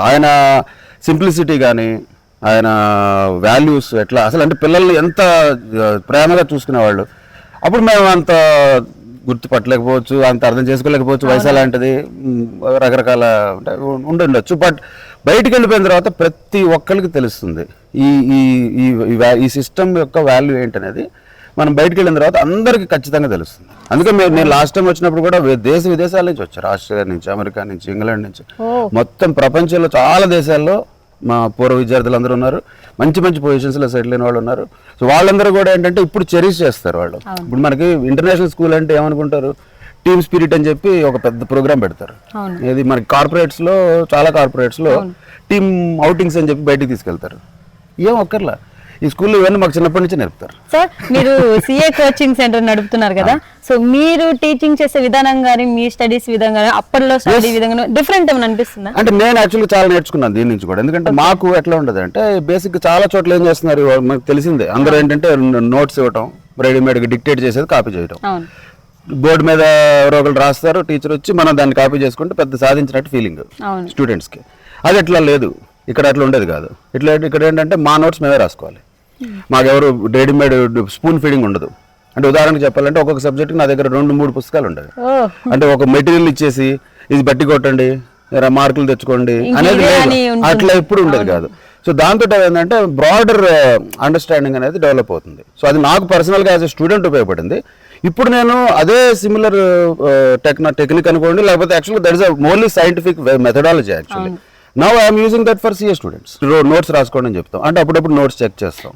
ఆయన సింప్లిసిటీ కానీ ఆయన వాల్యూస్ ఎట్లా అసలు అంటే పిల్లల్ని ఎంత ప్రేమగా చూసుకునేవాళ్ళు. అప్పుడు మేము అంత గుర్తుపట్టలేకపోవచ్చు, అంత అర్థం చేసుకోలేకపోవచ్చు, వయసు అలాంటిది, రకరకాల ఉండొచ్చు. బట్ బయటికి వెళ్ళిపోయిన తర్వాత ప్రతి ఒక్కరికి తెలుస్తుంది ఈ ఈ ఈ సిస్టమ్ యొక్క వాల్యూ ఏంటనేది. మనం బయటికి వెళ్ళిన తర్వాత అందరికీ ఖచ్చితంగా తెలుస్తుంది. అందుకే నేను లాస్ట్ టైం వచ్చినప్పుడు కూడా దేశ విదేశాల నుంచి వచ్చారు, ఆస్ట్రేలియా నుంచి, అమెరికా నుంచి, ఇంగ్లాండ్ నుంచి, మొత్తం ప్రపంచంలో చాలా దేశాల్లో మా పూర్వ విద్యార్థులు అందరూ ఉన్నారు. మంచి మంచి పొజిషన్స్లో సెటిల్ అయిన వాళ్ళు ఉన్నారు. సో వాళ్ళందరూ కూడా ఏంటంటే ఇప్పుడు చెరిష్ చేస్తారు వాళ్ళు. ఇప్పుడు మనకి ఇంటర్నేషనల్ స్కూల్ అంటే ఏమనుకుంటారు, టీమ్ స్పిరిట్ అని చెప్పి ఒక పెద్ద ప్రోగ్రామ్ పెడతారు. ఇది మనకి కార్పొరేట్స్లో, చాలా కార్పొరేట్స్లో టీమ్ అవుటింగ్స్ అని చెప్పి బయటికి తీసుకెళ్తారు. ఏం ఒక్కర్లా ఈ స్కూల్లో ఇవన్నీ మాకు చిన్నప్పటి నుంచి నేర్పుతారు. సార్ మీరు సిఏ కోచింగ్ సెంటర్ నడుపుతున్నారు కదా, సో మీరు టీచింగ్ చేసే విధానం కానీ మీ స్టడీస్ విధానం కానీ అప్పట్లో స్టడీ విధంగా డిఫరెంట్ ఏమైనా అనిపిస్తుందా? అంటే నేను యాక్చువల్గా చాలా నేర్చుకున్నాను దీని నుంచి కూడా. ఎందుకంటే మాకు ఎట్లా ఉండదు అంటే బేసిక్ చాలా చోట్ల ఏం చేస్తున్నారు మనకు తెలిసిందే, అందరూ ఏంటంటే నోట్స్ ఇవ్వటం, రెడీమేడ్గా డిక్టేట్ చేసేది కాపీ చేయడం, బోర్డు మీద ఎవరో ఒకరు రాస్తారు, టీచర్ వచ్చి మనం దాన్ని కాపీ చేసుకుంటే పెద్ద సాధించినట్టు ఫీలింగ్ స్టూడెంట్స్కి. అది ఎట్లా లేదు, ఇక్కడ అట్లా ఉండేది కాదు. ఇక్కడ ఏంటంటే మా నోట్స్ మేమే రాసుకోవాలి. మాకెవరు రెడీమేడ్ స్పూన్ ఫీడింగ్ ఉండదు. అంటే ఉదాహరణకు చెప్పాలంటే ఒక్కొక్క సబ్జెక్ట్కి నా దగ్గర 2-3 పుస్తకాలు ఉండేవి. అంటే ఒక మెటీరియల్ ఇచ్చేసి ఇది బట్టి కొట్టండి, మార్కులు తెచ్చుకోండి అనేది లేదు, అట్లా ఎప్పుడు ఉండేది కాదు. సో దాంతో ఏంటంటే బ్రాడర్ అండర్స్టాండింగ్ అనేది డెవలప్ అవుతుంది. సో అది నాకు పర్సనల్గా యాజ్ ఎ స్టూడెంట్ ఉపయోగపడింది. ఇప్పుడు నేను అదే సిమిలర్ టెక్నిక్ అనుకోండి, లేకపోతే యాక్చువల్గా that is a merely scientific methodology actually. Now I'm using that for CA students. Notes రాసుకోండి అని చెప్తాం, అంటే అప్పుడప్పుడు నోట్స్ చెక్ చేస్తాం.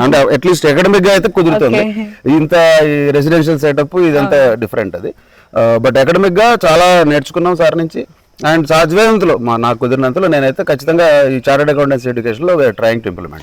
అంటే అట్లీస్ట్ అకాడమిక్ గా అయితే కుదురుతుంది. ఇంత రెసిడెన్షియల్ సెటప్ ఇదంతా డిఫరెంట్ అది. బట్ అకాడమిక్ గా చాలా నేర్చుకున్నాం సార్ నుంచి. అండ్ సాధ్యమైనంతలో నాకు కుదిరినంతలో నేనైతే ఖచ్చితంగా ఈ చార్టర్డ్ అకౌంటెన్సీ ఎడ్యుకేషన్ లో ట్రైయింగ్ టు ఇంప్లిమెంట్.